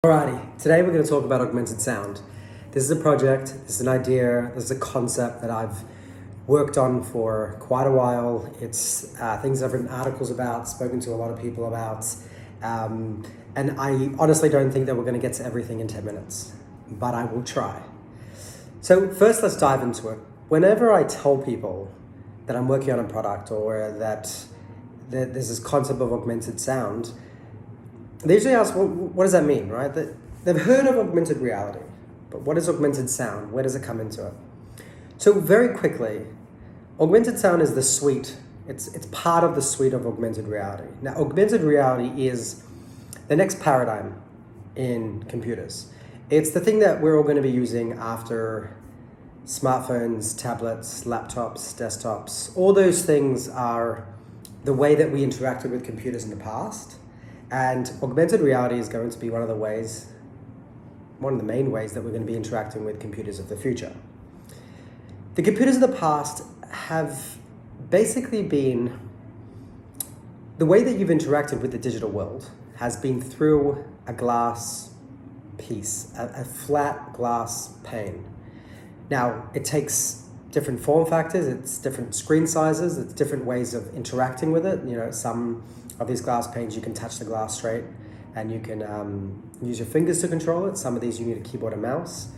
Alrighty, today we're going to talk about augmented sound. This is a project, this is an idea, this is a concept that I've worked on for quite a while. It's things I've written articles about, spoken to a lot of people about, and I honestly don't think that we're going to get to everything in 10 minutes, but I will try. So first, let's dive into it. Whenever I tell people that I'm working on a product or that there's this concept of augmented sound, they usually ask, well, what does that mean, right? They've heard of augmented reality, but what is augmented sound? Where does it come into it? So very quickly, augmented sound is the suite. It's part of the suite of augmented reality. Now, augmented reality is the next paradigm in computers. It's the thing that we're all going to be using after smartphones, tablets, laptops, desktops. All those things are the way that we interacted with computers in the past. And augmented reality is going to be one of the main ways that we're going to be interacting with computers of the future. The computers of the past have basically been, the way that you've interacted with the digital world has been through a glass piece, a flat glass pane. Now, it takes different form factors, it's different screen sizes, it's different ways of interacting with it. You know, some of these glass panes, you can touch the glass straight and you can use your fingers to control it. Some of these you need a keyboard and mouse.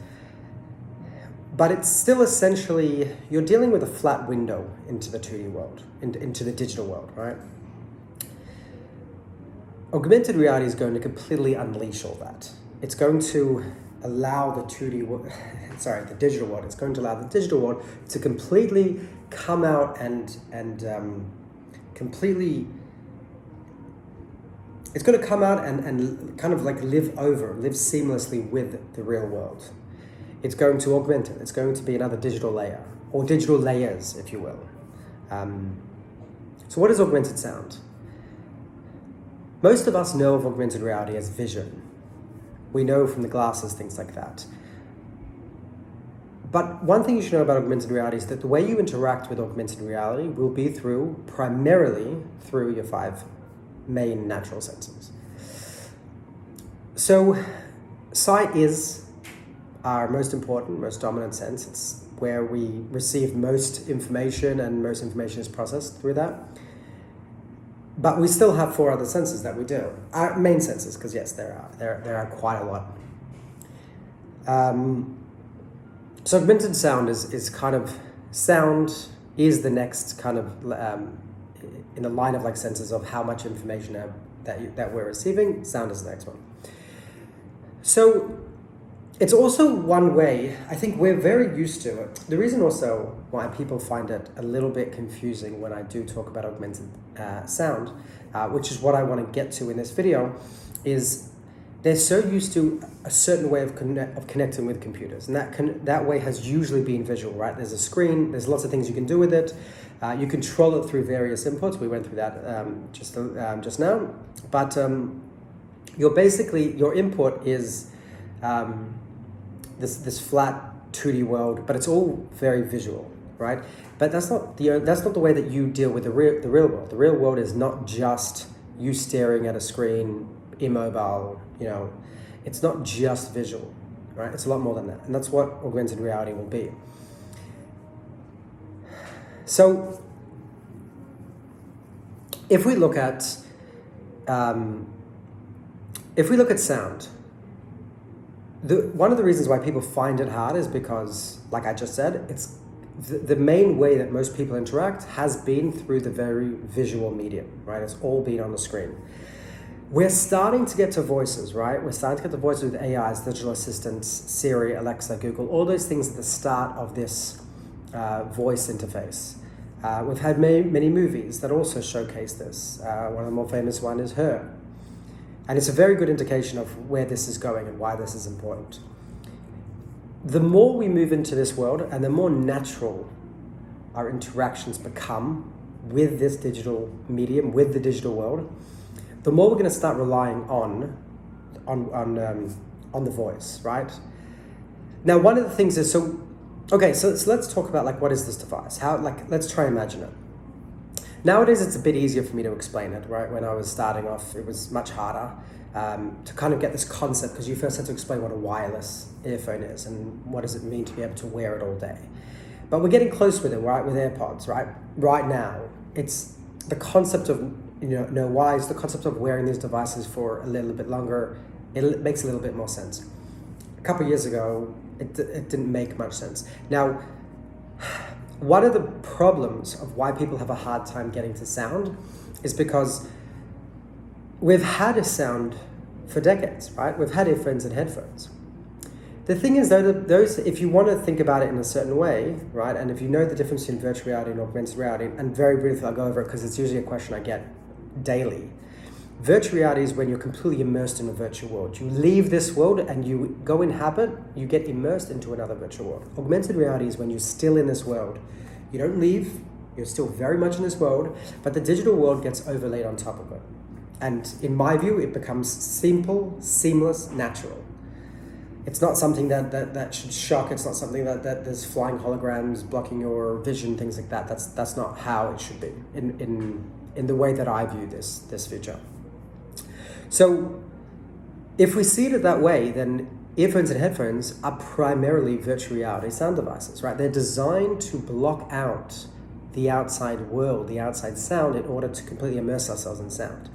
But it's still essentially, you're dealing with a flat window into the 2D world, into the digital world, right? Augmented reality is going to completely unleash all that. It's going to allow the digital world, it's going to allow the digital world to completely come out and completely, it's going to come out and kind of like live seamlessly with the real world. It's going to augment it. It's going to be another digital layer, or digital layers, if you will. So what is augmented sound? Most of us know of augmented reality as vision. We know from the glasses, things like that. But one thing you should know about augmented reality is that the way you interact with augmented reality will be primarily through your 5 main natural senses. So sight is our most important, most dominant sense. It's where we receive most information, and most information is processed through that. But we still have 4 other senses that we do. Our main senses, because yes, there are quite a lot. So augmented sound is kind of, sound is the next kind of, in the line of like senses of how much information that we're receiving. Sound is the next one. So it's also one way, I think we're very used to it. The reason also why people find it a little bit confusing when I do talk about augmented sound, which is what I want to get to in this video, is they're so used to a certain way of connecting with computers. And that way has usually been visual, right? There's a screen, there's lots of things you can do with it. You control it through various inputs. We went through that just now. But your input is this flat 2D world, but it's all very visual, right? But that's not the way that you deal with the real world. The real world is not just you staring at a screen, immobile. You know, it's not just visual, right? It's a lot more than that, and that's what augmented reality will be. So, if we look at sound, one of the reasons why people find it hard is because, like I just said, it's the main way that most people interact has been through the very visual medium, right? It's all been on the screen. We're starting to get to voices, right? We're starting to get to voices with AIs, digital assistants, Siri, Alexa, Google, all those things at the start of this voice interface. We've had many movies that also showcase this. One of the more famous one is Her. And it's a very good indication of where this is going and why this is important. The more we move into this world and the more natural our interactions become with this digital medium, with the digital world, the more we're going to start relying on the voice, right? Now, one of the things is, so let's talk about like, what is this device? Let's try and imagine it. Nowadays, it's a bit easier for me to explain it, right? When I was starting off, it was much harder to kind of get this concept, because you first had to explain what a wireless earphone is and what does it mean to be able to wear it all day. But we're getting close with it, right? With AirPods, right? Right now, it's the concept of, why is the concept of wearing these devices for a little bit longer, it makes a little bit more sense. A couple of years ago, it didn't make much sense. Now, one of the problems of why people have a hard time getting to sound is because we've had a sound for decades, right? We've had earphones and headphones. The thing is, though, those, if you want to think about it in a certain way, right, and if you know the difference between virtual reality and augmented reality, and very briefly I'll go over it because it's usually a question I get daily. Virtual reality is when you're completely immersed in a virtual world. You leave this world and you go inhabit, you get immersed into another virtual world. Augmented reality is when you're still in this world. You don't leave, you're still very much in this world, but the digital world gets overlaid on top of it. And in my view, it becomes simple, seamless, natural. It's not something that should shock. It's not something that there's flying holograms blocking your vision, things like that. That's not how it should be in the way that I view this future. So if we see it that way, then earphones and headphones are primarily virtual reality sound devices, right? They're designed to block out the outside world, the outside sound, in order to completely immerse ourselves in sound.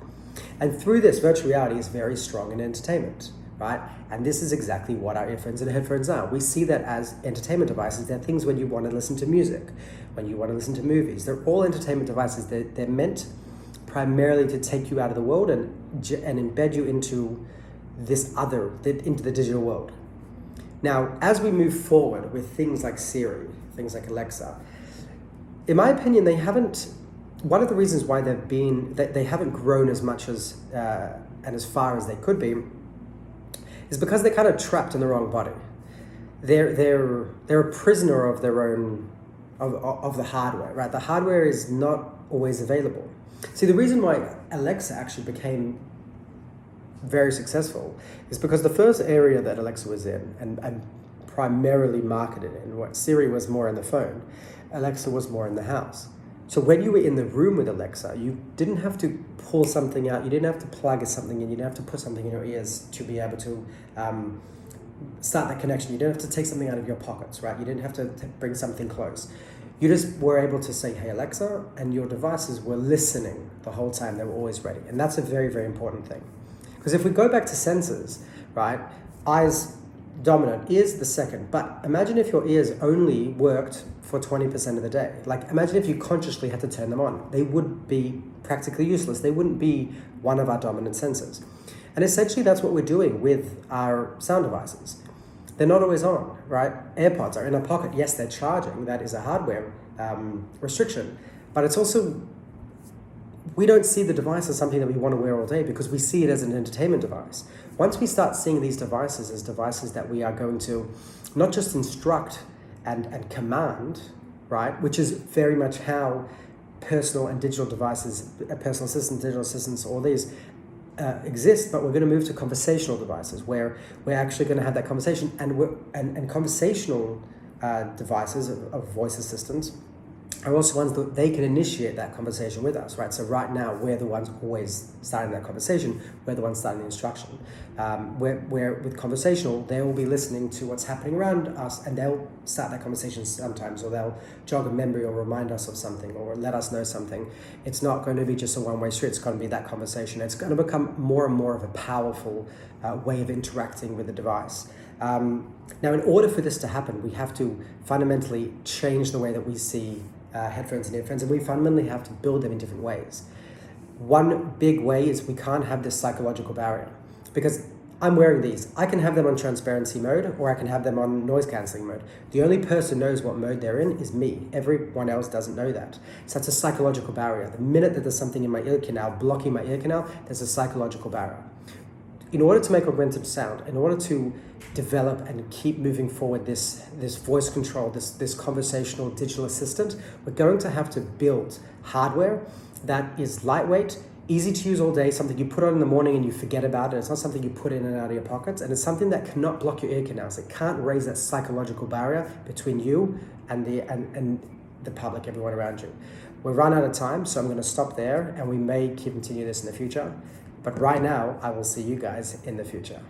And through this, virtual reality is very strong in entertainment, right? And this is exactly what our earphones and headphones are. We see that as entertainment devices. They're things when you want to listen to music, when you want to listen to movies. They're all entertainment devices. They're meant primarily to take you out of the world and embed you into into the digital world. Now, as we move forward with things like Siri, things like Alexa, in my opinion, one of the reasons why they haven't grown as much as and as far as they could be is because they're kind of trapped in the wrong body. They're a prisoner of their own of the hardware, right? The hardware is not always available. See, the reason why Alexa actually became very successful is because the first area that Alexa was in and primarily marketed in, what Siri was more in the phone, Alexa was more in the house. So when you were in the room with Alexa, you didn't have to pull something out, you didn't have to plug something in, you didn't have to put something in your ears to be able to start that connection. You didn't have to take something out of your pockets, right? You didn't have to bring something close. You just were able to say, hey, Alexa, and your devices were listening the whole time. They were always ready. And that's a very, very important thing. Because if we go back to senses, right, eyes dominant, ears the second. But imagine if your ears only worked for 20% of the day. Like, imagine if you consciously had to turn them on. They would be practically useless. They wouldn't be one of our dominant senses. And essentially, that's what we're doing with our sound devices. They're not always on, right? AirPods are in a pocket. Yes, they're charging. That is a hardware restriction. But it's also, we don't see the device as something that we want to wear all day because we see it as an entertainment device. Once we start seeing these devices as devices that we are going to not just instruct and command, right, which is very much how personal and digital devices, personal assistants, digital assistants, all these exist, but we're going to move to conversational devices where we're actually going to have that conversation, and conversational devices of voice assistants are also ones that they can initiate that conversation with us, right? So right now, we're the ones always starting that conversation. We're the ones starting the instruction. Where with conversational, they will be listening to what's happening around us, and they'll start that conversation sometimes, or they'll jog a memory or remind us of something or let us know something. It's not going to be just a one-way street. It's going to be that conversation. It's going to become more and more of a powerful way of interacting with the device. Now, in order for this to happen, we have to fundamentally change the way that we see headphones and earphones, and we fundamentally have to build them in different ways. One big way is we can't have this psychological barrier, because I'm wearing these. I can have them on transparency mode, or I can have them on noise cancelling mode. The only person who knows what mode they're in is me. Everyone else doesn't know that. So that's a psychological barrier. The minute that there's something in my ear canal blocking my ear canal, there's a psychological barrier. In order to make augmented sound, in order to develop and keep moving forward this voice control, this conversational digital assistant, we're going to have to build hardware that is lightweight, easy to use all day, something you put on in the morning and you forget about it. It's not something you put in and out of your pockets, and it's something that cannot block your ear canals. It can't raise that psychological barrier between you and the public, everyone around you. We've run out of time, so I'm going to stop there, and we may continue this in the future. But right now, I will see you guys in the future.